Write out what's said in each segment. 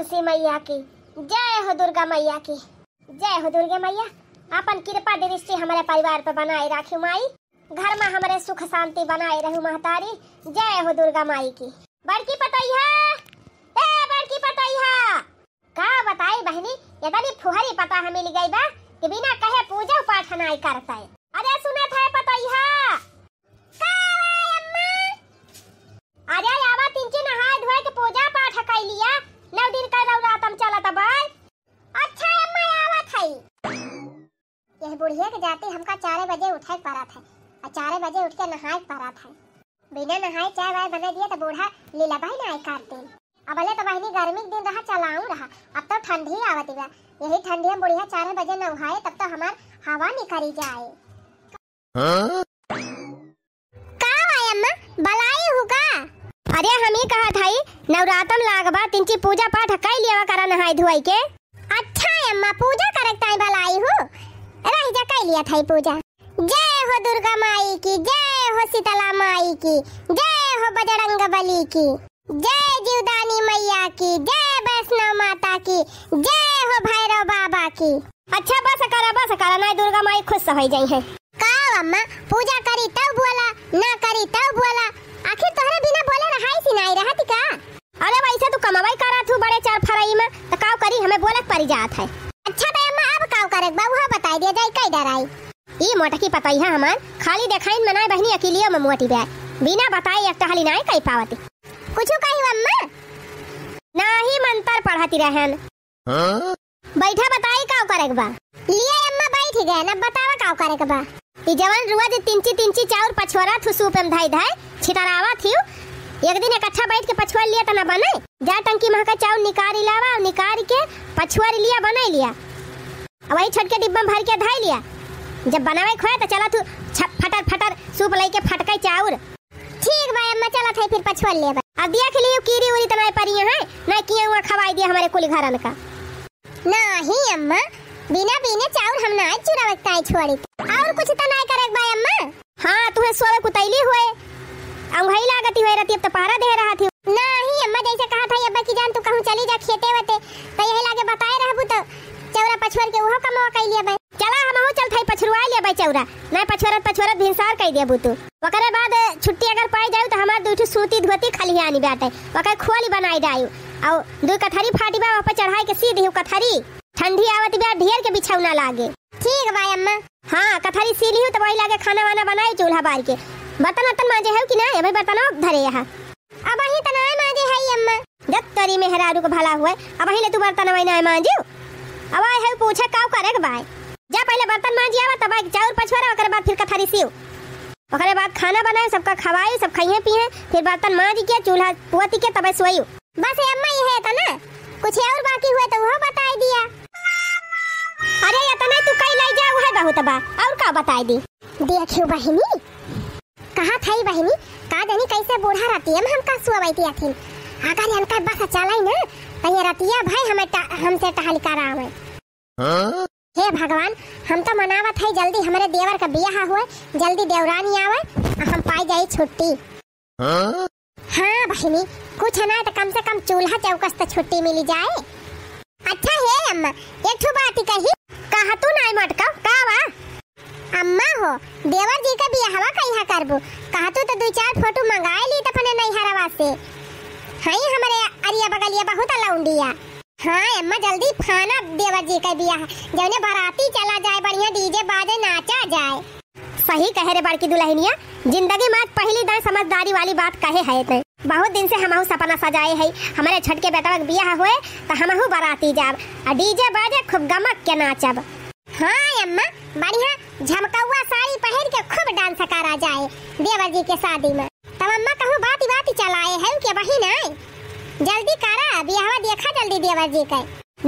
तुलसी मैया की जय हो, दुर्गा मैया की जय हो। दुर्गा मैया अपन कृपा दृष्टि हमारे परिवार पर बनाए राखी माई, घर में हमारे सुख शांति बनाए रहू महतारी। जय हो दुर्गा माई की। बड़की पतैया, ए बड़की पतैया, का बताई बहनी, यदि फुहरी पता हमें मिल गई बा कि बिना कहे पूजा पाठ नहीं करता है। अरे सुना था पतैया, अरे आवा तिनकी नहाए धोए के पूजा पाठ कर लिया, 9 दिन का नवरात्रम चलत बा। अच्छा अम्मा आवा थई, यह बुढ़िया के जाते हमका 4 बजे उठे पड़ा था और 4 बजे उठ के नहाए पड़ा था। बिना नहाए चाय वाय बना दिया तो बूढ़ा लीला भाई ना करते। अब अले तो बहनी गर्मी के दिन रहा चलाऊं रहा, अब तो ठंडी आवत बा। यही ठंडी में बुढ़िया 4 बजे नहाए तब तो हमार हवा निकली जाए। का भाई अम्मा बलाई होगा? अरे हम ही कहा था नवरात्रम लागबा तिनकी पूजा पाठ कर लिया करा नहाई धोई के। अच्छा अम्मा पूजा करत ताई भलाई हो, रह जा कर लिया था पूजा। जय हो दुर्गा माई की, जय हो शीतला माई की, जय हो बजरंग बली की, जय जीवदानी मैया की, जय वैष्णव माता की, जय हो भैरव बाबा की। अच्छा बस करा ना दुर्गा माई खुश हो जाई है। का अम्मा पूजा करी तब बोला, ना करी तब बोला, आखिर तोहरे बिना बोले रहाई सी नहीं रहती का? अरे वैसे तू कमाई करा तू बड़े 4 फरई में तो काव करी हमें बोलत पड़ी जात है। अच्छा तो अम्मा अब काव करे बा वहां बता दिया जाए कई डराई। ई मोटकी पतई है हमार खाली देखाइन मनाए बहनी अकेलिया में मोटी बे बिना बताई एक टहली नहीं कई पावती। कुछ कही अम्मा नाही मंत्र पढ़ाती रहन। बैठा बताई काव करे बा? लिए अम्मा बैठ गए ना, बतावा काव करे बा? ई जवान रुआ जे तिंची चाउर पछवारा थु सूप में धाई छिटरावा थी। एक दिन इकट्ठा बैठ के पछुआ लिया तो ना बने, जा टंकी में का चाउर निकाल लावा, निकाल के पछुआ लिया बना लिया, वही छोटके डिब्बा में भर के धाई लिया। जब बनावे खोया तो चला तू फटर सूप लेके फटकाई चाउर। ठीक भाई अम्मा चला था फिर पछुआ लिया। अब दिया के लिए कीरी उरी तनाई परी है ना किया हुआ खवाई दिया हमारे कुल घरन का। नहीं अम्मा बिना चाउर हम ना चुरावता है छोड़ी और कुछ तो नहीं करे भाई अम्मा। हां तुम्हें सोवे कुतैली हुए अंगई लागती हुई रहती, अब तो पहरा दे रहा थी। नहीं अम्मा जैसे कहा था अब्बा की जान तू कहूं चली जा खेते वते तो यही लागे बताए रहबू तो चौरा पछुर के ओहो कमवा कई लिया बे। चला हम हो चल थाई पछुरवा लिया बे चौरा नहीं पछुरत भिनसार कई दिया बुतू। ओकरे बाद छुट्टी अगर पाई जाऊ तो हमार दूठी सूती धोती खलियानी बाटे ओकर खोली बनाई जाऊ और 2 कथरी फाटी बा ऊपर चढ़ाई के सी देहु कथरी ठंडी आवत बा ढेर के बिछौना लागे। ठीक बा अम्मा। हां कथरी सी लिहु तो वही लागे खाना वाना बनाई चूल्हा बार के। बर्तन मांजे है कि ना भाई बर्तन धरे यहाँ अब ही तना मांजे है अम्मा। जब तरी मेहरारू को भला हुए अब ही ले तू बर्तन वही ना मांजू। अब आए है पूछे काव करे के भाई जा पहले बर्तन मांजी आवा तब चाउर पछवारा ओकरे बाद फिर कथरी सीव ओकरे बाद खाना बनाए सबका खवाई सब खाइए पिए फिर बर्तन मांजी के चूल्हा पुअती के तब सोई। बस अम्मा ये है तना कुछ और बाकी हुआ तो वो बता दिया। अरे ये तना तू कई ले जा वो है बहुत बा और का बताई दी। देखियो बहिनी कहा थई बहनी का जानी कैसे बूढ़ा रतिया में हमका सुवाईती आथिन अगर इनका बस चलाई ना तो ये रतिया भाई हमसे टहल करावे। हे भगवान हम तो मनावत है जल्दी हमारे देवर का ब्याह हुए जल्दी देवरानी आवे हम पाई जाई छुट्टी। हाँ बहनी कुछ ना तो कम से कम चूल्हा चौकस तो छुट्टी मिली जाए। अच्छा है अम्मा एक ठो बात कही कहा तू नहीं मटका का वा अम्मा हो देवर जी का बियाहवा कहिया करबो कहा तू तो 2-4 फोटो मंगाए ली तो अपने नैहरवा से हई हमारे अरिया बगलिया बहुत लौंडिया। हां अम्मा जल्दी फाना देवर जी का बियाह जौने बाराती चला जाए बढ़िया डीजे बाजे नाचा जाए। सही कहे रे बड़की दुल्हनिया जिंदगी में पहली दान समझदारी वाली बात कहे है ते बहुत दिन से हमहु सपना सजाए है हमारे छटके बेटा का बियाह हुए तो हमहु बाराती जाब और डीजे बाजे खूब गमक के नाचब। हां अम्मा बढ़िया झमकौआ साड़ी पहन के खूब डांस करा जाए देवर जी के शादी में। तब अम्मा कहूं बाती चलाए है के वही नहीं जल्दी करा बियाहवा देखा जल्दी देवर जी के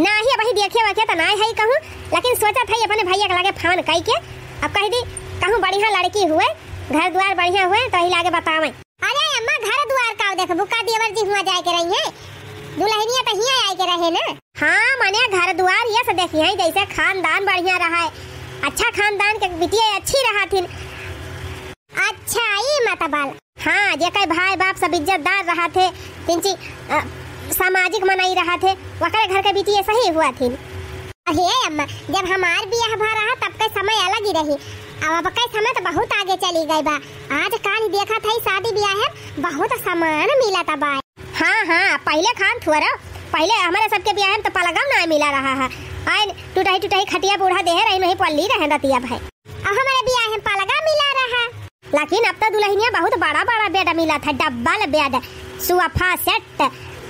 नाही वही देखे वके तो नहीं है कहूं लेकिन सोचा था अपने भैया के लागे फोन कई के अब कह दी कहूं बढ़िया लड़की हुए घर द्वार बढ़िया हुए तो ही लागे बतावे। अरे अम्मा घर द्वार का देखबू का देवर जी हुआ जाए के रही है दुल्हनिया तो हिया आए के रहे ना। हां माने घर द्वार ये से देखी है जैसे खानदान बढ़िया रहा है अच्छा खानदान के बिटिया अच्छी रहा थी। अच्छा ई मतलब हां जे कई भाई बाप सब इज्जतदार रहा थे तिनची सामाजिक मनाई रहा थे वकरे घर के बेटी ऐसा ही हुआ थी। अरे अम्मा जब हमार बियाह भा रहा तब का समय अलग ही रही, अब का समय तो बहुत आगे चली गई बा। आज काल देखा था शादी ब्याह है बहुत सामान मिला था बा। हाँ पहले खान थोड़ा पहले हमारे सबके ब्याह में तो पलगम ना मिला रहा है, आइन टूटाई खटिया बूढ़ा दे रही नहीं पल्ली रहे दतिया भाई। अब हमारे ब्याह में पलगा मिला रहा, लेकिन अब तो दुल्हनिया बहुत बड़ा बेड मिला था, double bed, sofa set,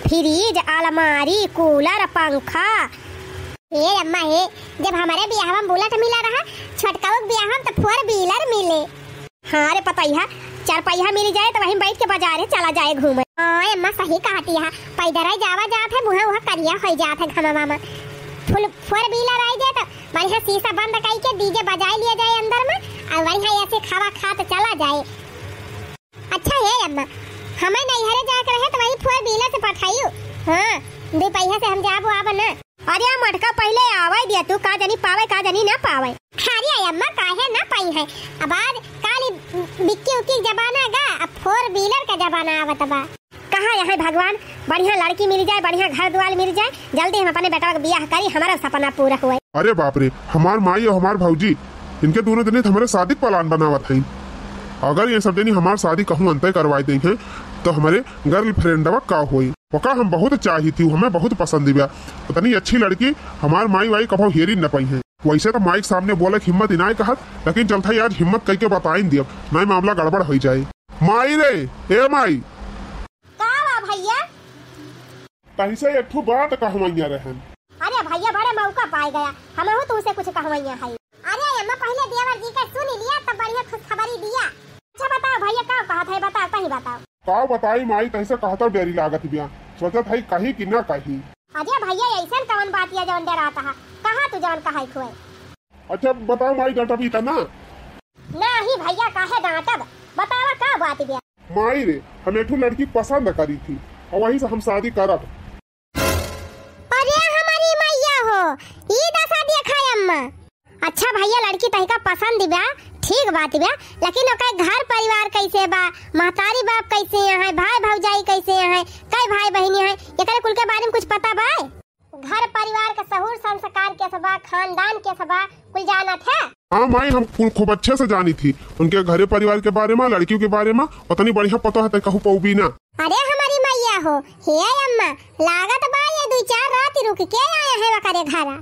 fridge, अलमारी, कूलर, पंखा। ए अम्मा हे जब हमारे ब्याह में बुलेट मिला रहा, छोटका ब्याह में तो 4 व्हीलर मिले। हाँ रे पता ही है, 4 पहिया मिल जाए तो वहीं बैठ के बाजार चला जाए घूमे। हाँ अम्मा सही कहती है, पैदल जावा जात है बुहा करिया हो जात है घमवा में। फुल 4 व्हीलर आई जाए तो बढ़िया शीशा बंद करके डीजे बजाए लिया जाए अंदर में और बढ़िया ऐसे खावा खा तो चला जाए। अच्छा है अम्मा हमें नैहरे जाकर रहे तो वही 4 व्हीलर से पठाइयो। हाँ 2 पहिया से हम जाबो आब ना। अरे मटका पहले आवाई दिया तू का जानी पावे का जानी ना पावे। अरे अम्मा काहे ना पाई है, अब आज काली बिक्की उक्की जमाना गा, अब 4 व्हीलर का जमाना आवत बा। कहाँ यहाँ भगवान बढ़िया लड़की मिल जाए, बढ़िया घर द्वार मिल जाए, जल्दी हम अपने बेटा का ब्याह करी, हमारा सपना पूरा हुआ। अरे बाप रे हमार माई और हमार भौजी इनके दोनों दिन हमारे शादी प्लान बनावत है। अगर ये सब दिन हमार शादी कहूँ अंतर करवाई दी है तो हमारे गर्लफ्रेंड का हुई वका हम बहुत चाही थी, हमें बहुत पसंद दिया। इतनी अच्छी लड़की हमार माई वाई कभो हेरी न पाई है। वैसे तो माइक सामने बोले हिम्मत इनाय कहत, लेकिन चलता आज हिम्मत कह के बताई दिया नहीं मामला गड़बड़ हो जाए। माई रे ए माई भैया कहीं से एक बात कहवैया रहन। अरे भैया बड़े मौका पाए गया, हम तुमसे कुछ कहवैया है। अरे अम्मा पहले देवर जी का सुन लिया तब बढ़िया खुशखबरी दिया। अच्छा बताओ भैया का कहा था, बताओ कहीं बताओ। का बताई माई कैसे कहता डेरी लागत बिया, सोचत है कहीं कि ना कहीं। अजय भैया ऐसा कौन बात है जवन डराता है, कहा तू जवन कहा खोए। अच्छा बताओ माई डांटबी त ना नहीं भैया काहे डांटब, बतावा का बात बिया। माई रे हम एक लड़की पसंद करी थी और वही से हम शादी करब। अरे हमारी मैया हो ई दशा देखा अम्मा। अच्छा भैया लड़की तहिका पसंद बा ठीक बात बा, लेकिन ओकर घर परिवार कैसे बा, महतारी बाप कैसे है, भाई भौजाई कैसे है, कई भाई बहनी है, एकरे कुल के बारे में कुछ पता बा? घर परिवार का सहूर संस्कार कैसे बा, खानदान कैसे बा, कुल जानत है? हाँ माई हम खूब अच्छे से जानी थी उनके घरे परिवार के बारे में, लड़कियों के बारे में उतनी बढ़िया पता है कहूँ पाऊ भी ना। अरे हमारी मैया हो हे अम्मा लागत बा ये 2-4 रात रुक के आया है वकरे घर।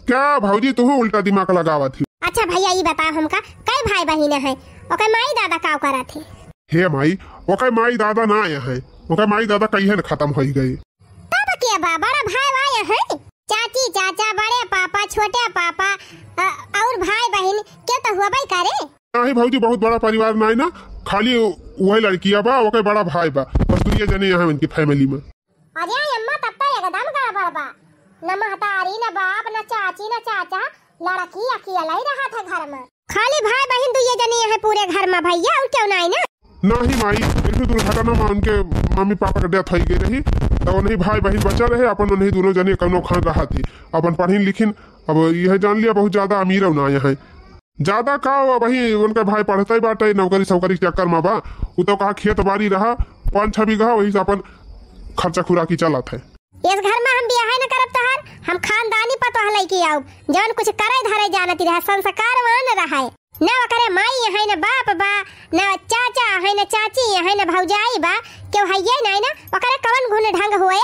क्या भौजी तू उल्टा दिमाग लगावा थी। अच्छा भैया ये बताओ हमका कई भाई बहन है, ओकर माई दादा का करा थे? हे माई ओकर माई दादा ना आया है, ओकर माई दादा कहीं न खत्म हो गए। तब के बा बड़ा भाई आया है, चाची चाचा बड़े पापा छोटे पापा और भाई बहन के तो हुआ भाई करे। नहीं भौजी बहुत बड़ा परिवार ना है ना, खाली वही लड़कियां बा ओकर बड़ा भाई बा, बस 2 जने यहाँ इनकी फैमिली में। अरे अम्मा तब तो एकदम गड़बड़ बा, न महतारी न बाप न चाची न चाचा, लड़की अकेला ही रहा था घर में, खाली भाई बहन 2 जने हैं पूरे घर में भैया और क्यों नहीं ना। नहीं माई एक दुर्घटना में उनके मम्मी पापा के डेथ हो गई रही तो उन्हीं भाई बहन बचा रहे, अपन उन्हीं दोनों जने कौनो खान रहा थी, अपन पढ़ी लिखिन अब यह जान लिया बहुत ज्यादा अमीर ना है, ज्यादा का वही उनका भाई पढ़ता ही बाटे नौकरी सौकरी के चक्कर में बा, वो तो कहा खेत बाड़ी रहा 5-6 बीघा वही से अपन खर्चा खुराकी चलत है। इस घर में हम ब्याह न करब तहार, हम खानदानी पतो हलै की आउ जवन कुछ करे धरे जानती रहे, संस्कारवान रहे, न करे माई है न बाप बा, न चाचा है न चाची है न भौजाई बा, क्यों है ये नहीं ना ओकरे कवन गुण ढंग होए।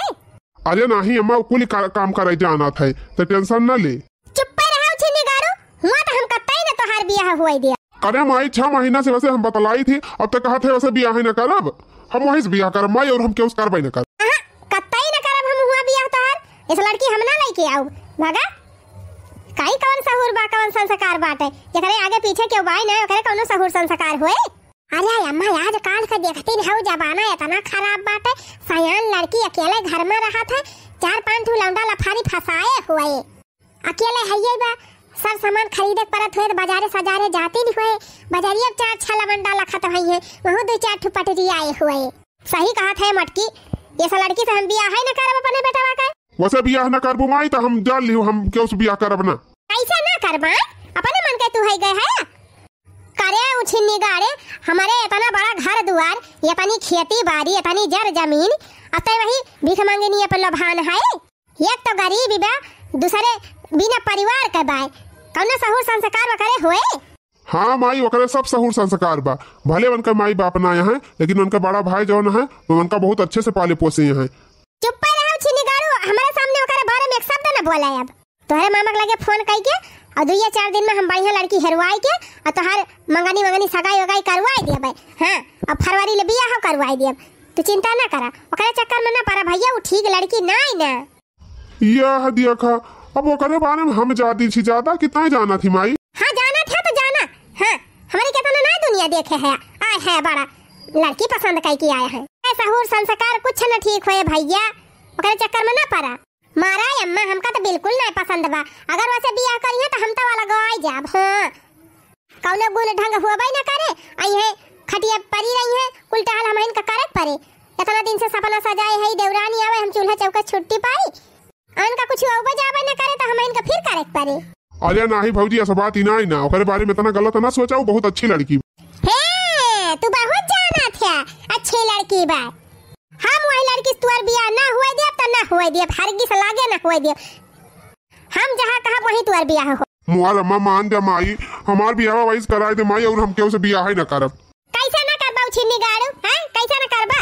अरे नहीं अम्मा कुल काम करे जाना था तो टेंशन न ले। चुप रहो छिनी गारू, हुआ तो हम कतई न तोहार ब्याह होई दिया। अरे माई 6 महीना से वैसे हम बतलाई थी, अब तक कहा थे वैसे ब्याह न करब, हम वही से ब्याह करब माई और हम क्यों करबे न कर। कतई न करब हम हुआ ब्याह तोहार, इस लड़की हम ना लेके आऊ भगा, काई कौन सहूर बा कौन संस्कार बाटे, एकरे आगे पीछे क्यों बाई ना ओकरे कौनो सहूर संस्कार होए। अरे अम्मा आज काल का देखती हो जमाना इतना खराब बाटे, सयान लड़की अकेले घर में रहा था, 4-5 लौंडा लफारी फसाए हुए, अकेले है बा, सब सामान खरीदे परत हुए बाजारे सजारे जाती नहीं हुए, बाजारिया 4-6 लवंडा लखत हुई है, वहाँ 2-4 पटरी आए हुए। सही कहा था मटकी, ये सब लड़की से हम ब्याह है न करब अपने बेटवा का। वैसे ब्याह न करबो माई तो हम जान लियो हम क्यों से ब्याह करब ना। कैसे ना करबा अपने मन के तू है गए है, करे उछिन्नी गाड़े हमारे इतना बड़ा घर दुआर, ये अपनी खेती बाड़ी, अपनी जर जमीन, अतः वही भीख मांगनी है लोभान है। एक तो गरीब बा, दूसरे बिना परिवार के बाय, कौन सहूर संस्कार करे हुए। हाँ माई वकरे सब सहूर संस्कार बा, भले उनका माई बाप ना है लेकिन उनका बड़ा भाई जौन है वो उनका बहुत अच्छे से पाले पोसे हैं। चुप रहो छिनी गाड़ू, हमारे सामने ओकरे बारे में एक शब्द न बोला। अब तोहरे मामा के लगे फोन कई के और 2-4 दिन में हम बढ़िया लड़की हेरवाई के और तोहर मंगनी सगाई वगाई करवाई देबे। हां अब फरवरी ले बियाह करवाई देब, तू चिंता ना करा, ओकरे चक्कर में ना पड़ा भैया, वो ठीक लड़की नहीं ना। यह देखा अब ओकरे बारे में हम जाती छी, ज्यादा कितना जाना थी माई। हां जाना था तो जाना, हां हमारी कितना ना दुनिया देखे है, आए है बड़ा लड़की पसंद कई के आए हैं। ऐसा हुर संस्कार कुछ न ठीक होए भैया, ओकरे चक्कर में ना पड़ा। मारा अम्मा हमका तो बिल्कुल नहीं पसंद बा, अगर वैसे बियाह करिए तो हम तो वाला गवाई जाब। हां कौनो गुण ढंग होबे ना करे, आई है खटिया परी रही है, उल्टा हाल हम इनका करत परे। इतना दिन से सपना सजाए है देवरानी आवे, हम चूल्हा चौका छुट्टी पाई, अनका कुछ औबे जाबे ना करे तो हम इनका फिर करत परे। अरे नाही भौजी ऐसा बात ही ना, ओकरे बारे में इतना गलत ना सोचा, बहुत अच्छी लड़की है। तू बहुत जाना था, अच्छी लड़की बा। हम वही लड़की तुअर बियाह ना हुए देब त ना हुए देब, हरगिज लागे ना हुए देब, हम जहां कहा वही तुअर बियाह हो। मुआल अम्मा मान जा माई, हमार बियाह वैसे कराए दे माई, और हम केहू से बियाह ही ना करब। कैसे ना करबा छिन्नी गाड़ू, हैं कैसे ना करबा?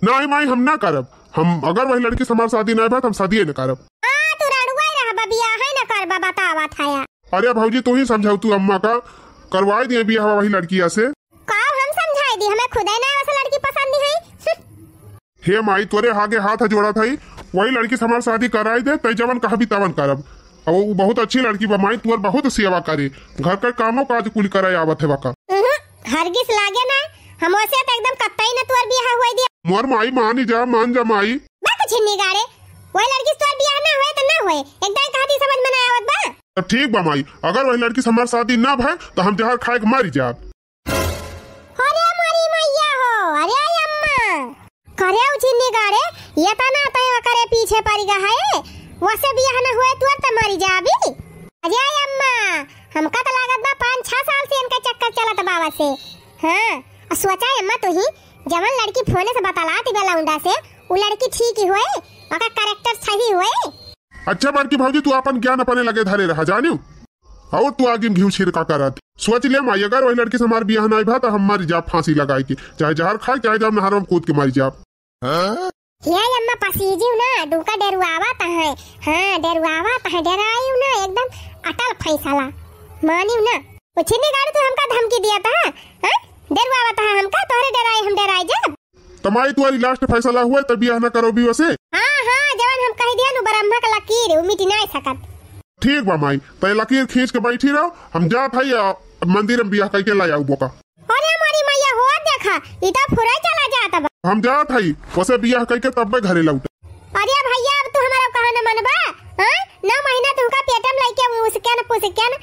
नहीं माई हम ना करब, हम अगर वही लड़की से हमार शादी ना बात हम शादी ना करब। हां तू रड़ुआ रहबा, बियाह है ना करबा, बतावा थाया। अरे भौजी तू ही समझाऊ, तू अम्मा का करवाई दिए बियाह वही लड़की से। का हम समझाई दी, हमें खुद ही ना वैसे लड़की पसंद नहीं है। हे माई तोरे आगे हाथ जोड़ा था, वही लड़की से हमार शादी कराई दे, तै जवन कहा भी तवन करब। और वो बहुत अच्छी लड़की बा माई, तुअर बहुत सेवा करे, घर का कामों काज कुल कराए आवत है वका। हरगिज लागे ना, हम वैसे तो एकदम कतई ना तुअर बियाह हुई दे। मोर माई मान जा माई। बा कुछ नहीं गाड़े, वही लड़की तुअर बियाह ना हुए तो ना हुए, एकदम कहती समझ में ना आवत बा। तो ठीक बा माई, अगर वही लड़की से हमार शादी ना भय तो हम जहर खाए के मारी जाब। अरे मारी मैया हो, अरे अम्मा करे उछिन्नी गाड़े, ये तना तय करे पीछे पड़ गया है, वैसे बियाह ना हुए तुअर त मरी जाबी। अरे अम्मा हमका तो लागत बा 5-6 साल से इनका चक्कर चलत बाबा से। हां सोचा अम्मा तू ही जवन लड़की फोने से बतलाती बेला उंडा से, वो लड़की ठीक ही होए, ओका कैरेक्टर सही होए। अच्छा बड़की भौजी तू अपन ज्ञान अपने लगे धरे रहा जानियो, और तू आगे घी छिड़का करत सोच ले माई, अगर वही लड़की से हमार बियाह ना भा तो हम मर जाब फांसी लगाई के, चाहे जहर खाए चाहे जब नहर में कूद के मर जाब। ये अम्मा पसीजीव ना, डूका डरवावत है। हां डरवावत है, डरायू ना, एकदम अटल फैसला मानियो ना। उछिन्नी गाड़ी तो हमका धमकी दिया था, हां डरवावत है हमका, तोरे डराए हम डराए जब। तमाई तुम्हारी लास्ट फैसला हुआ तब बियाह ना करो भी वैसे। हां जवन हम कह दिया नु ब्रह्मा का लकीर उ मिट नहीं सकत। ठीक बा माई, तय लकीर खींच के बैठी रहो, हम जात है मंदिर में बियाह करके लाई आऊ बोका। अरे हमारी मैया हो देखा, इता फुरा चला जाता बा। हम जात है वैसे बियाह करके तब घरे लौट। अरे भैया अब तू हमारा कहा न मनबा, हां 9 महीना तुमका पेटम लइके उसके न पुसके न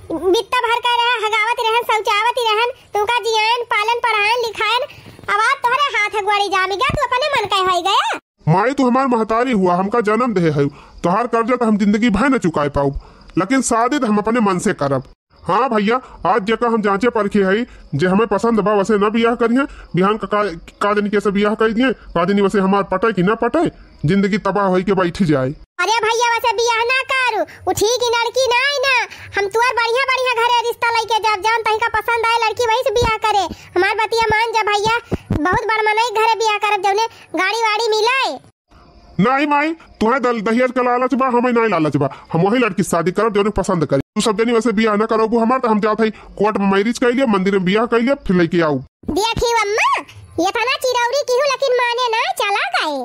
बित्ता भर कर रहा, हगावत रहन, शौचावत रहन, तुमका जियान पालन पढ़ान लिखान, अब आप तोहरे हाथ गोड़ी जामी गया, तू अपने मन कह होई गया। माई तू हमार महतारी हुआ, हमका जन्म दे है, तोहार कर्जा तो हम जिंदगी भर न चुकाए पाऊ, लेकिन शादी तो हम अपने मन से करब। हाँ भैया आज जगह हम जांचे परखे है, जे हमें पसंद बा वैसे न बियाह करिए, बिहान का दिन कैसे बियाह कर दिए, का दिन वैसे हमार पटे की न पटे, जिंदगी तबाह होई के बैठी जाए। अरे भैया वैसे बियाह ना करू, उ ठीक ही लड़की ना आई ना, हम तुअर बढ़िया बढ़िया घरे रिश्ता लेके जब जान तही का पसंद आए लड़की वही से बियाह करे। हमार बतिया मान जा भैया, बहुत बड़ मनई घरे बियाह करब जौने गाड़ी वाड़ी मिलाए। नहीं माई तुम्हें दहेज का लालच बा, हमें नहीं लालच बा, हम वही लड़की से शादी करब जो पसंद करी। तू सब जनी वैसे बियाह न करो हमार, तो हम जात है कोर्ट में मैरिज कर लिया, मंदिर में बियाह कर लिया, फिर लेके आऊ। देखी अम्मा ये तना चिरौरी की हूं, लेकिन माने ना चला गए।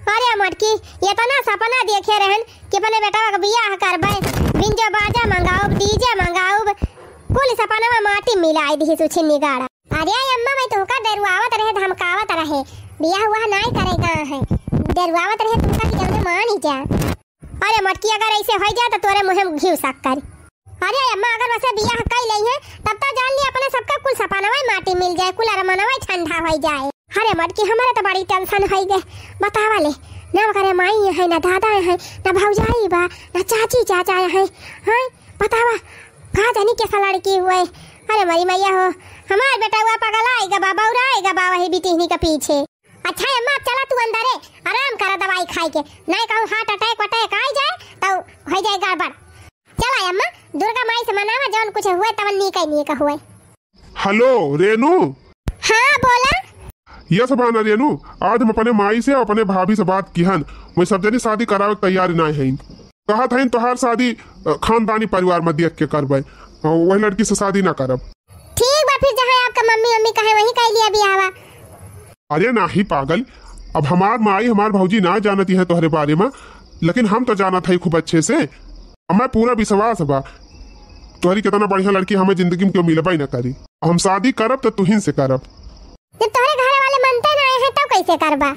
अरे मटकी ये तना सपना देखे रहन कि अपने बेटा का बियाह करबे, बिंजो बाजा मंगाओ, डीजे मंगाओ, कुल सपना में माटी मिलाई दी सुछिन्नी गाड़ा। अरे अम्मा मैं तुमका डरवावत रहे, धमकावत रहे, बियाह हुआ नहीं करेगा है, डरवावत रहे तुमका कि जल्दी मान ही जा। अरे मटकी अगर ऐसे हो जाए तो तोरे मुंह में घी शक्कर। अरे अम्मा अगर वैसे बियाह कर ली है तब तो जान ली अपने सबका कुल सपना में माटी मिल जाए, कुल अरमाना में ठंडा हो जाए। अरे मटकी हमारे तो बड़ी टेंशन हो गए, बतावा ले ना करे माई है, ना दादा है, ना भौजाई बा, ना चाची चाचा है, हां बतावा कहां जानी कैसा लड़की हुए, अरे मरी मैया हो, हमार बेटा हुआ पगला आएगा बाबा उड़ाएगा बाबा ही बिटिहनी के पीछे। अच्छा अम्मा अब चला तू अंदर है, आराम करा दवाई खाई के, नहीं कहूँ हार्ट अटैक वटैक आ जाए तो हो जाए गड़बड़। चला अम्मा दुर्गा माई से मनावा जौन कुछ हुए तवन नहीं का हुए। हेलो रेनू। हाँ बोला। ये सब आना रेनू, आज हम अपने माई से और अपने भाभी से बात की हन, वो सब जनी शादी करावे के तैयारी ना है। कहा था तोहार शादी खानदानी परिवार में देख के करबे, वही लड़की से शादी ना करब। ठीक बा फिर जहाँ आपका मम्मी मम्मी कहे वही कर लिया बियाह। अरे ना ही पागल, अब हमार माई हमार भौजी ना जानती है तुम्हारे बारे में, लेकिन हम तो जाना था खूब अच्छे से। हमें पूरा विश्वास बा तुम्हारी कितना बढ़िया लड़की हमें जिंदगी में क्यों मिलबा ही ना करी। हम शादी करब तो तुहिन से करब। जब तुम्हारे घर वाले मानते ना है तो कैसे करबा?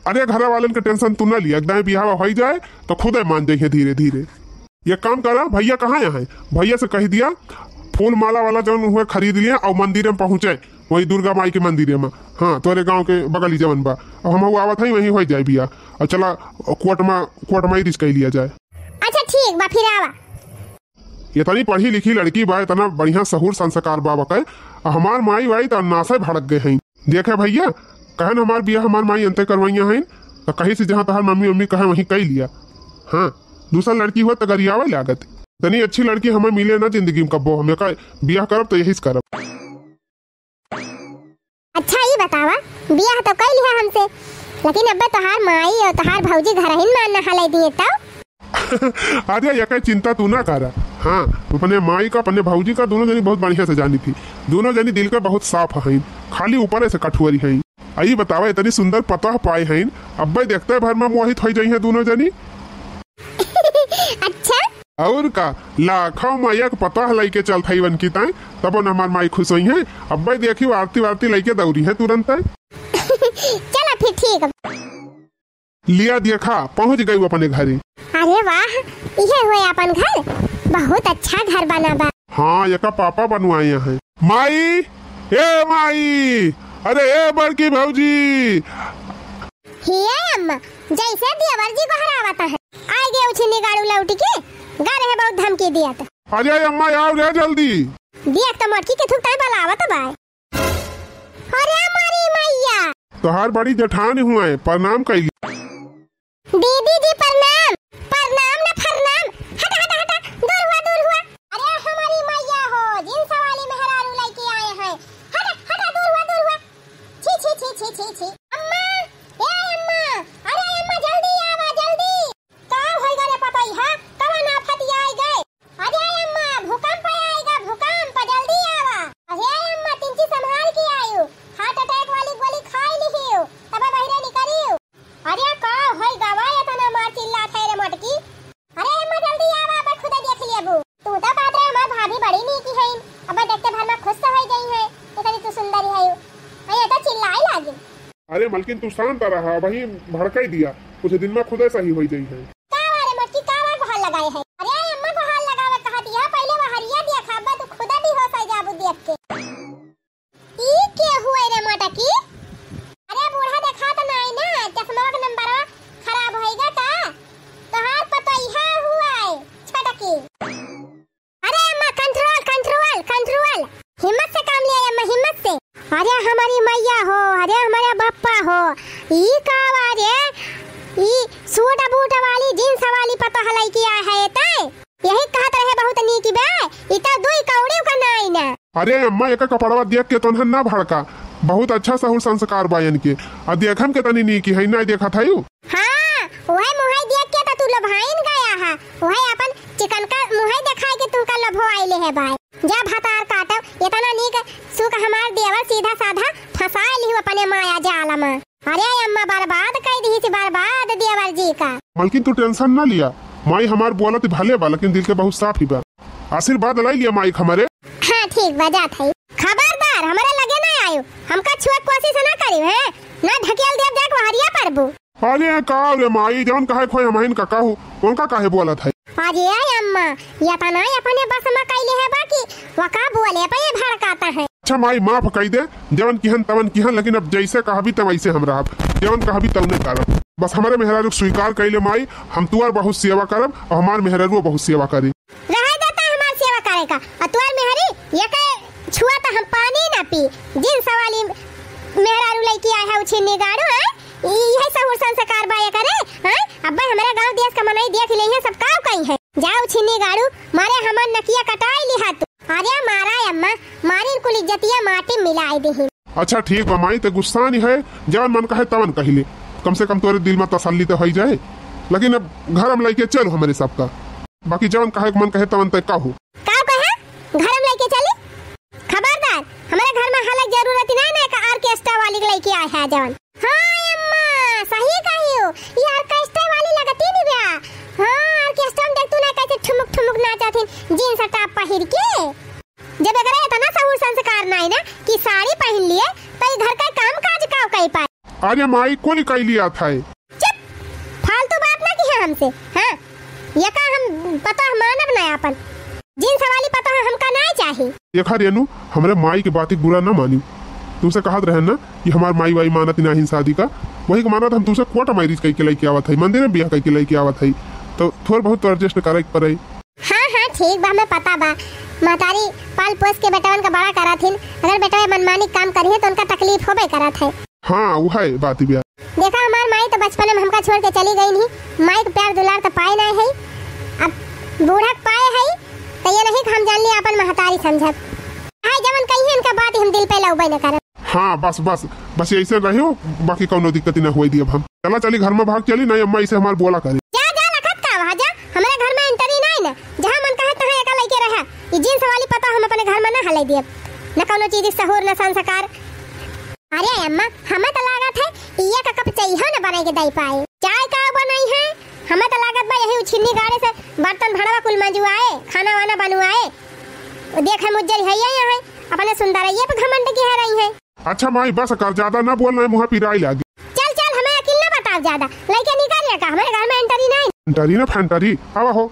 अरे घर वालन का टेंशन तू ना लिया, एकदम बियाह हो जाए तो खुद ही मान जाइए धीरे धीरे। ये काम करा, भैया कहाँ यहाँ है, भैया से कह दिया फूल माला वाला जो हुए खरीद लिया और मंदिर में पहुँचे, वही दुर्गा माई के मंदिर में। हाँ तोरे गांव के बगल ही जवन बा, अब हम आवत है वही हो जाए बिया, और चला कोर्ट में ही रिस्क लिया जाए। अच्छा ठीक बा फिर आवा। इतनी पढ़ी लिखी लड़की बा, इतना बढ़िया सहूर संस्कार बा बके, हमार माई वाई तो नासे भड़क गए हैं। देखे भैया कहन हमार बिया हमार माई अंते करवाइया हैं, तो कहीं से जहाँ तहार मम्मी मम्मी कहे वहीं कह लिया। हाँ दूसरा लड़की हुआ तो गरियावा लागत, इतनी अच्छी लड़की हमें मिले ना जिंदगी में कब्बो, हमें का बियाह करब तो यही करब। अच्छा ये बतावा बियाह तो कर लिया हमसे, लेकिन अब तोहार माई और तोहार भौजी घर ही मान नहा दिए तब। अरे ये चिंता तू ना करा। हाँ अपने माई का अपने भौजी का दोनों जनी बहुत बढ़िया से जानी थी, दोनों जनी दिल के बहुत साफ हैं, खाली ऊपर से कठुअरी हैं। आई बतावा इतनी सुंदर पता पाए हैं, अब भाई देखते हैं भर में मोहित हो जाई है दोनों जनी। अच्छा और का लाखों मैया के पता है लइके चल थई वन की ताई, तब न हमार माई खुश हुई है। अब भाई देखियो आरती वारती लइके दौरी है तुरंत। चला फिर ठीक लिया देखा पहुंच गई अपने घरे। अरे वाह ये हुए अपन घर, बहुत अच्छा घर बना बा। हाँ ये का पापा बनवाए हैं। माई ए माई, अरे ए बड़की भौजी। हिया अम्मा जैसे देवर जी को हरावता है, आए गए उछनी गाड़ू लौटी के घर है बहुत धमकी दिया था। अरे अम्मा आओ रे जल्दी। देख तो मटकी के थुक ताई बलावत बा। अरे हमारी मैया तोहार बड़ी जेठानी हुआ है, प्रणाम कइली। दीदी जी प्रणाम। प्रणाम ना प्रणाम, हटा हटा हटा दूर हुआ। अरे हमारी मैया हो, जिन सवाली मेहरारू लेके आए हैं, हटा हटा दूर हुआ। छी अम्मा ए अम्मा, अरे अम्मा जल्दी आवा जल्दी। का होई गरे पता ही है, कवन आफत आई गए। अरे अम्मा भूकंप आएगा, भूकंप जल्दी आवा। अरे अम्मा तिंची संभाल के आयो, हार्ट अटैक वाली गोली खाई लिहियो तब बहिरे निकलियो। अरे का होई गवाया तना मार चिल्ला थे रे मटकी। अरे अम्मा जल्दी आवा, अब खुद देख लियबू। तू तो बात रे हमार भाभी बड़ी नी की है, अब देखते भर में खुश हो गई है, इतनी तू सुंदर है। अरे तो चिल्लाई लागी। अरे मलकिन तू शांत रहा, वही भड़काई दिया, कुछ दिन में खुद सही हो जाई है। का रे मटकी का गुहार लगाए है। अरे अम्मा गुहार लगावा कहा दिया, पहले वहरिया देखा बा, तू खुद भी हो सही जाबू देख के। ई के हुए रे मटकी? अरे बूढ़ा देखा तो नहीं ना, चश्मा का नंबर खराब होएगा का? तोहार पता इहा हुआ है छटकी। अरे अम्मा कंट्रोल, हिम्मत से काम लिया अम्मा, हिम्मत से। अरे हमारी मैया हो, अरे हमारे बप्पा हो, ई का रे ई सूट बूट वाली जींस वाली पता हलाई किया है तय, यही कहत रहे बहुत नीक बे, ई तो दुई कौड़ी का नहीं ना। अरे अम्मा एक कपड़वा देख के तो ना भड़का, बहुत अच्छा सहूर संस्कार बायन के, और देखम के तनी नीकी है ना देखा था यू। हां वही मुहाई देख के तू लभाइन गया है, वही अपन चिकन का मुहाई दिखाई के तू का लभो आइले है भाई। जब हतार काटो इतना नीक सुख हमार देवर सीधा साधा फसा लियो अपने माया जाल में। अरे अम्मा बर्बाद कर दी थी, बर्बाद देवर जी का। मलकिन तू टेंशन ना लिया, माई हमार बोलत भले बा, लेकिन दिल के बहुत साफ ही बा। आशीर्वाद लाई लिया माई हमारे। हाँ ठीक बजा था, खबरदार हमारे लगे ना आयो, हमका छुआ कोशिश ना करी है ना, ढकेल दे देख वहरिया परबू। अरे का रे माई जान कहे खोई हमहिन का कहू, उनका काहे बोला था। अरे अम्मा या तना अपने बस में कैले है बाकी वका बोले पे भड़काता है। अच्छा माई माफ कह दे, जवन किहन तवन किहन, लेकिन अब जैसे कहबी तब वैसे हम रहब, जवन कहबी तवने करब। बस हमारे मेहरारू स्वीकार कैले माई, हम तुआर बहुत सेवा करब और हमार मेहरारू बहुत सेवा करी। रह देता हमार सेवा करेगा और तुआर मेहरी ये के छुआ तो हम पानी ना पी। जिन सवाली मेहरारू लड़की आया है उछिन्नी गाड़ू है यही सहूर संस्कार बाया करे हैं। अब्बा हमारे गांव देश का मनई देख ले है सब काव कहीं है। जाओ छिन्नी गाड़ू मारे हमन नकिया कटाई लिहा तू। अरे मारा अम्मा मारी कुल इज्जतिया माटी मिलाई दी। अच्छा ठीक बा माई ते गुस्सा नहीं है, जवन मन कहे तवन कहिले, कम से कम तोरे दिल में तसल्ली तो हो जाए। लेकिन अब घर में लेके चलो हमारे सबका, बाकी जवन कहे मन कहे तवन ते कहू। का कहे घर में लेके चली? खबरदार हमारे घर में हालत जरूरत नहीं ना का ऑर्केस्ट्रा वाली लेके आया है जवन। हां अम्मा सही कहियो, ये ऑर्केस्ट्रा वाली लगती नहीं बा। हां ऑर्केस्ट्रा में देख तू ना कैसे ठुमुक ठुमुक नाचथिन जींस टॉप पहिर के। जब अगर इतना सहूर संस्कार नहीं ना कि साड़ी पहन लिए तो घर का काम काज का कई पाए। अरे माई कोनी कई लिया था। चुप फालतू बात ना की है हमसे। हां ये का हम पता मानव ना अपन जिन सवाली पता है हमका नहीं चाहिए। देखा रेनू हमरे माई की बात बुरा ना मानी, तुमसे कहत रहे ना कि हमार माई वाई मानत नहीं शादी का, वही के मानत हम तुमसे कोर्ट मैरिज कई के लेके आवत है, मंदिर में ब्याह कई के लेके आवत है, तो थोड़ा बहुत तो एडजस्ट करे पड़े। हां हां ठीक बा हमें पता बा। महतारी पाल पोस के बेटवन का बड़ा करा थिन, अगर बेटा मनमानी काम करी है तो उनका तकलीफ होबे करत है। हां वो है बात भी। देखा हमार माई तो बचपन में हमका छोड़ के चली गई नहीं, माई के प्यार दुलार तो पाए नहीं है, अब बूढ़ा पाए है तो ये नहीं हम जान ली अपन महतारी समझत है। जवन कही है इनका बात हम दिल पे लौबे न करत। हाँ बस बस बस ऐसे रहियो, बाकी कोनो दिक्कत ना होई दी। अब हम चला चली घर में भाग चली नहीं अम्मा इसे हमार बोला करे। जा जा लखत का वहां जा, हमारे घर में एंट्री नहीं ना, जहां मन कहे तहां एका लेके रहा। ये जींस वाली पता हम अपने घर में ना हले दिए न कोनो चीज सहूर न संस्कार। अरे अम्मा हमें तो लागत है ये का कप चाहिए ना बना के दई पाए। चाय का बनाई है हमें तो लागत बा यही छिन्नी गाड़े से बर्तन भाड़वा कुल मंजवाए खाना वाना बनवाए। देखे मुज्जर है यहाँ है अपने सुंदरैया पे घमंड की है रही है। अच्छा माई बस कर ज्यादा ना बोलना है, मुँह पिराई लागी। चल चल हमें अकेले ना बताओ ज्यादा, लड़के निकालिए का हमारे घर में एंट्री नहीं। एंट्री ना फैंटरी आवा हो,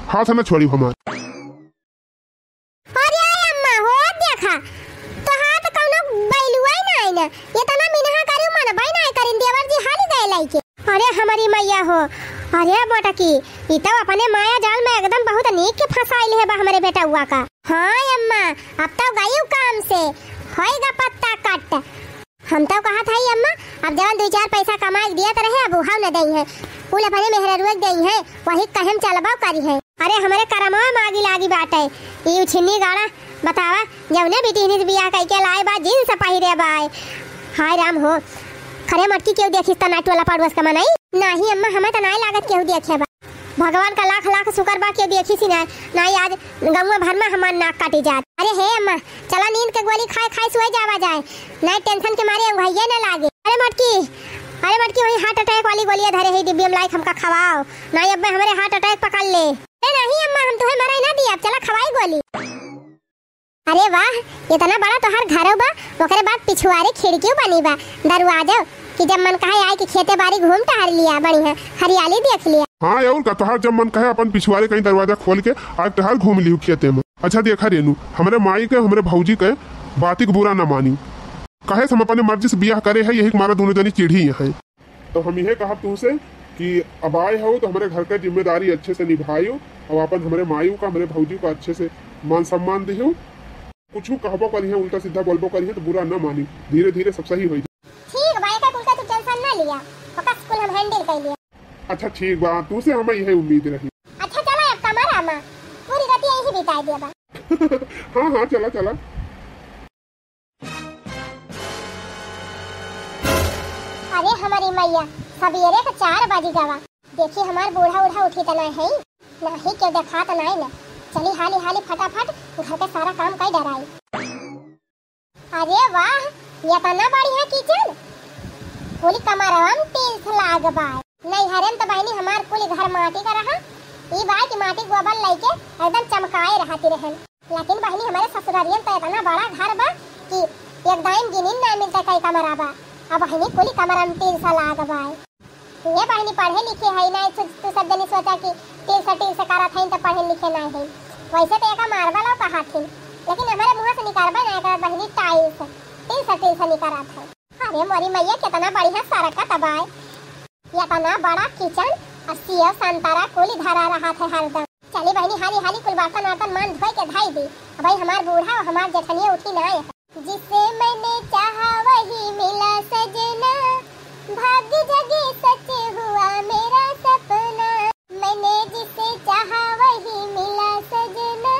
हाथ ना छोड़ी हमार। अरे अम्मा हो देखा तो हाथ कौनो बैलुआ नहीं ना, ये तना मिनहा करू मन भाई नहीं करिन देवर जी हाली गए लइके। अरे हमारी मैया हो, अरे बेटा की ई तो अपने माया जाल में एकदम बहुत नीक के फसाइल है बा हमारे बेटा हुआ का। हां अम्मा अब तो गई काम से होएगा पत्ता कट। हम तो कहा था अम्मा अब जवन 2-4 पैसा कमा के दिया तो रहे अब उहाव न दई है, फूल अपने मेहररुआ दई है वही कहम चलबाव करी है। अरे हमारे करमवा मागी लागी बाटे ई छिन्नी गाड़ा बतावा जवने बेटी ने बियाह कई के लाए बा जींस पहिरे बाय। हाय राम हो खरे मटकी केहू देखिस त नाट वाला पड़वस का मनाई नहीं अम्मा हमें तो नहीं लागत केहू देखे बा। भगवान का लाख लाख शुक्र बा के देखी सी नहीं आज गौवा भर में हमार नाक काटी जात। अरे हे अम्मा चला नींद के गोली खाए खाए सोए जावा जाए, नहीं टेंशन के मारे भैया न लागे। अरे मटकी वही हार्ट अटैक वाली गोलियां धरे है डिब्बी में लाइक हमका खवाओ, नहीं अब हमारे हार्ट अटैक पकड़ ले। अरे नहीं अम्मा हम तुम्हें मरे ना दिया, चला खवाई गोली। अरे वाह इतना बड़ा तोहर घर बा, ओकरे बाद पिछुआरे खिड़की बनी बा दरवाजा कि जब मन कहे आए कि खेते बाड़ी घूम टहर लिया बढ़िया हरियाली देख लिया। हाँ यार का तोहार जब मन कहे अपन पिछवाड़े कहीं दरवाजा खोल के आज टहर घूम लियो खेते में। अच्छा देखा रेनू हमारे माई के हमारे भौजी के बाती को बुरा न मानी, कहे हम अपने मर्जी से बियाह करे है, यही हमारा दोनों जनी चिढ़ी है। तो हम यह कहा तुमसे कि अब आए हो तो हमारे घर का जिम्मेदारी अच्छे से निभाइयो, अब अपन हमारे मायू का हमारे भौजी को अच्छे से मान सम्मान दियो, कुछ कहबो करी है उल्टा सीधा बोलबो करी है तो बुरा न मानी, धीरे धीरे सब सही हो जाए। ठीक भाई का कुल का तू टेंशन ना लिया, बस कुल हम हैंडल कर लिया। अच्छा ठीक बा तू से हमें यही उम्मीद रही। अच्छा चला अब तुम्हारा अम्मा पूरी रात यही बिता दिया बा। हाँ हाँ चला चला। अरे हमारी मैया सवेरे का 4 बजे गवा, देखी हमार बूढ़ा उठा उठी तना है नहीं के देखा तो नहीं ना, चली हाली हाली फटाफट घर का सारा काम कर डराई। अरे वाह ये तना बढ़िया किचन पूरी कमरवा में टील्स लाग बाय, नहीं हरेम तो बहनी हमार पूरी घर माटी का रहा, ई बाय की माटी गोबर लेके एकदम चमकाए रहती रहन। लेकिन बहनी हमारे ससुरालियन तो इतना बड़ा घर बा कि एक दाइन गिनिन ना मिलता कई कमरा बा, अब बहनी पूरी कमरा में टील्स लाग बाय। ये बहनी पढ़े लिखे है ना, तू सब जनी सोचा कि टील्स करत है तो पढ़े लिखे नहीं है, वैसे तो एका मार्बल और कहा थी, लेकिन हमारे मुंह से निकारबा नहीं करत बहनी टील्स निकारत है। अरे मोरी मैया कितना बढ़िया सड़क का तबाय, इतना बड़ा किचन और सेव संतरा कुल धरा रहा था हरदम। चली बहनी हाली हाली कुल बर्तन वर्तन मान धोई के धाई दी। भाई हमार बूढ़ा और हमार जेठनिया उठी ना आए। जिसे मैंने चाहा वही मिला सजना, भाग्य जगे सच हुआ मेरा सपना। मैंने जिसे चाहा वही मिला सजना,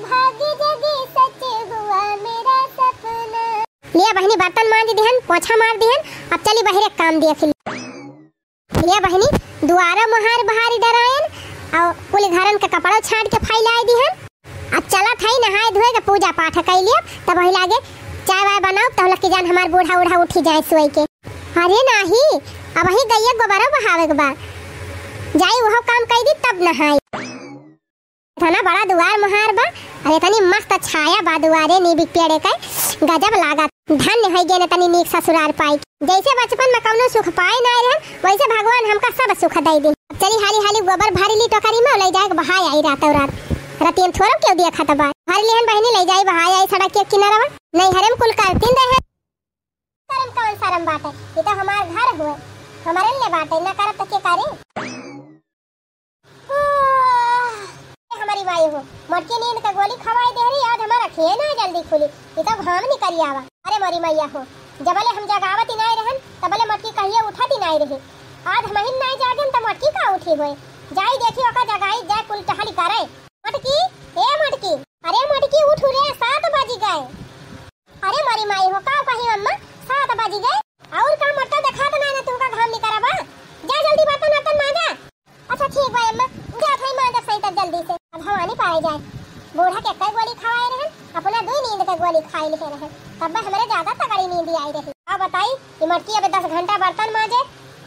भाग्य जगे सच हुआ मेरा सपना। लिया बहनी बर्तन मांज दिहन, पोछा मार दिहन, अब चली बहरे काम दिया खिल। लिया बहनी दुआरा मोहार बहारी डरायन और कुल घरन के कपड़ा छाट के फैलाई दिहन। अब चला थई नहाए धोए के पूजा पाठ कर लिया, तब वही लागे चाय वाय बनाओ तब लग के जान हमार बूढ़ा उढ़ा उठी जाए सोई के। अरे नाही अब वही गैया गोबरा बहावे के बाद जाई वह काम कर दी तब नहाई। इतना बड़ा दुआर मोहार बा, अरे तनी मस्त छाया बा दुआरे नीबिक पेड़े का, गजब लागत। धन्य है गे तनी नीक ससुराल पाई। जैसे बचपन में कौनो सुख पाए ना रहन वैसे भगवान हमका सब सुख दे दी। चली हाली हाली गोबर भरी ली टोकरी में ले जाए बहाई आई रात और रात रतियन थोड़ा क्यों दिया खाता बा भर लिहन बहनी ले जाई बहाई आई सड़क के किनारा नहीं हरम कुल करतीन रहे। करम कौन शरम बात है, ये तो हमार घर हुए हमारे लिए बात है, ना करब तो के करे। हमारी माई हो मोटकी नींद का गोली खवाई दे रही, आज हमारा खेल ना जल्दी खुली, ये तो घाम नहीं करी आवा। अरे मोरी मैया हो जबले हम जगावत नहीं रहन तबले मोटकी कहिए उठती नहीं रही, आज हम ही नहीं जागन तो मोटकी का उठी होए। जाई देखी ओका जगाई जाए कुल टहली करे। मोटकी ए मोटकी, अरे मोटकी उठ रे 7 बज गए। अरे मोरी माई हो का कही अम्मा 7 बज गए और का मोटका देखा तो ना तू का घाम नहीं करबा, जा जल्दी बर्तन वर्तन मांजा। अच्छा ठीक है अम्मा जा थाई मांजा सही तक जल्दी से, अब हवानी पाए जाए। बूढ़ा के कई गोली खवाए रहन, अपना 2 नींद के गोली खाई ले रहन, तब हमारे ज्यादा तगड़ी नींद आई रही। अब बताई कि मटकी अब 10 घंटा बर्तन मांजे,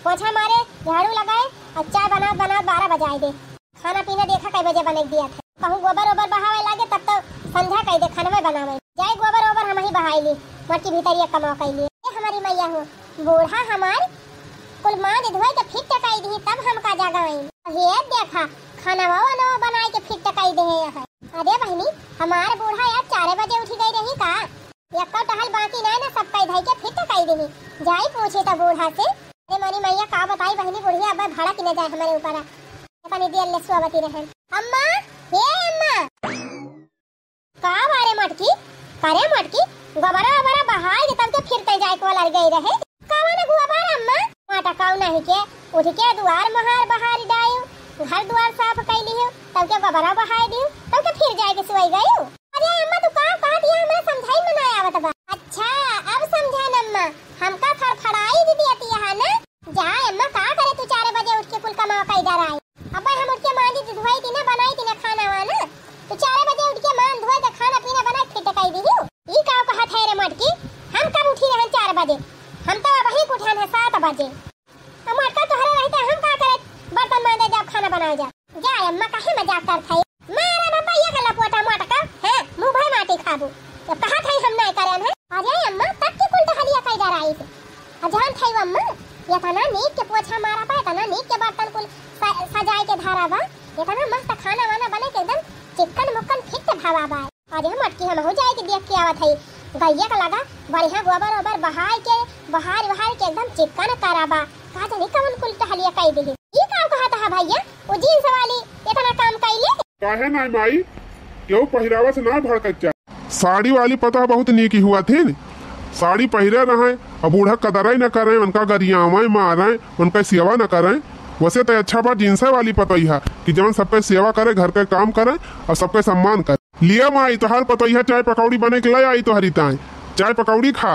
पोछा मारे, झाड़ू लगाए और चाय बना 12 बजाए दे। खाना पीना देखा कई बजे बने दिया था, कहूँ गोबर ओबर बहावे लागे तब तो संध्या कई दे खाना में बनावे जाए गोबर ओबर हम ही बहाई ली, मटकी भीतर ये कमाओ कई लिए। हमारी मैया हो बूढ़ा हमार कुल मांज धोए के फिट टकाई दी तब हम का जगाई। ये देखा खाना वो बनाए के फिट टकाई दे है। अरे बहनी हमार बूढ़ा यार 4 बजे उठी गई रही का, एक टहल बाकी ना ना सब कई धाई के फिट टकाई दी। जाई पूछे तो बूढ़ा से, अरे मारी मैया का बताई बहनी बुढ़िया अब भाड़ा किने जाए हमारे ऊपर पता देर ले सुवती रहन। अम्मा हे अम्मा का बारे मटकी करे मटकी गोबरा ओबरा बहाई के तब के फिरते जाए को लड़ गई रहे कावा ना गुआ बार अम्मा माटा काऊ नहीं के उठ के दुआर महार बहारी डायो, घर दुआर साफ कैली हो तब के गोबरा बहाई दियो तब के फिर जाए के सोई गई। अरे अम्मा तू का दिया हमरा समझाई में ना आवत बा। अच्छा अब समझा अम्मा हमका फड़फड़ाई दीदी आती है ना। जा अम्मा का करे तू 4 बजे उठ के कुल कमा का इधर आई। अब हम उठ के मांजी धोई थी ना बनाई थी ना खाना वाना, तो 4 बजे उठ के मान धोए के खाना पीना बना फिर टकाई दी हो। ई का कहत है रे मटकी हम कब उठी रहन 4 बजे, हम तो अब ही उठन है 7 बजे। मटका तो हरे रहते हम का करे बर्तन मांजे जब खाना बनाओ जा। जा अम्मा काहे मजाक करत है, मारा बाबा ये गला पोटा मटका है मुंह भर माटी खाबू तो कहा थे हम नहीं करन है। अरे अम्मा तब के कुल टहलिया कई डर आई से अजान थे अम्मा ये तना नीक के पोछा मारा पाए तना नीक के बर्तन कुल सजाए के धारा बा, ये तना मस्त खाना वाना बने के एकदम चिकन मुक्कन फिट भावा बा। अरे मटकी हम हो जाए के देख के आवत है गैया का लगा बढ़िया गोबर ओबर बहाई के बहार के एकदम चिकन कराबा का जाने कौन कुल टहलिया कई दी। ई का कहता है भैया वो जींस वाली इतना काम कइले काहे ना माई क्यों पहरावा से ना भड़कत जा। साड़ी वाली पता बहुत नीक हुआ थी, साड़ी पहरे रहे अब बूढ़ा कदर ही न करे, उनका गरियावे मारे उनका सेवा न करे। वैसे तो अच्छा बात जींस वाली पता ही है कि जब सबके सेवा करे घर के काम करे और सबके सम्मान करे। लिया माई तो हाल पता ही है चाय पकौड़ी बने के लिए आई तो हरी ताई चाय पकौड़ी खा।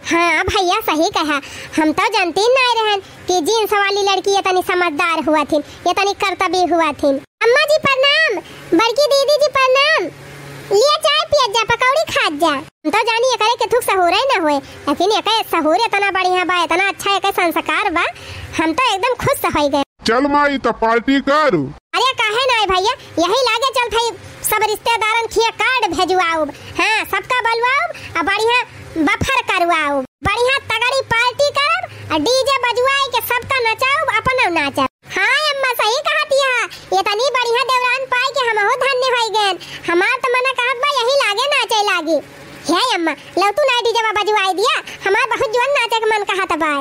हाँ भैया सही कहा, हम तो जानती नहीं रहन कि जींस वाली लड़की इतनी समझदार हुआ थी, इतनी कर्तव्य हुआ थी। अम्मा जी प्रणाम, बड़की दीदी जी प्रणाम, लिया चाय पिया जा पकौड़ी खा जा। हम तो जानी करे के थुक सहूर ही ना होए, लेकिन एक सहूर इतना बढ़िया बा इतना अच्छा एक संस्कार बा, हम तो एकदम खुश हो गए। चल माई तो पार्टी करू। अरे काहे ना भैया यही लागे चल थई सब रिश्तेदारन खिया कार्ड भेजवाओ, हाँ सबका बलवाओ और बढ़िया बफर करवाओ, बढ़िया तगड़ी पार्टी करब और डीजे बजवाई के सबका नचाओ अपना नाचब। हाँ अम्मा सही कहती है, ये तनी बढ़िया देवरान पाई के हम हो धन्य होई गए। हमार तो मना कहत बा यही लागे नाचे लागी। हे अम्मा लव तू ना डीजे बजवाई दिया, हमार बहुत जोन नाचे के मन कहत बा।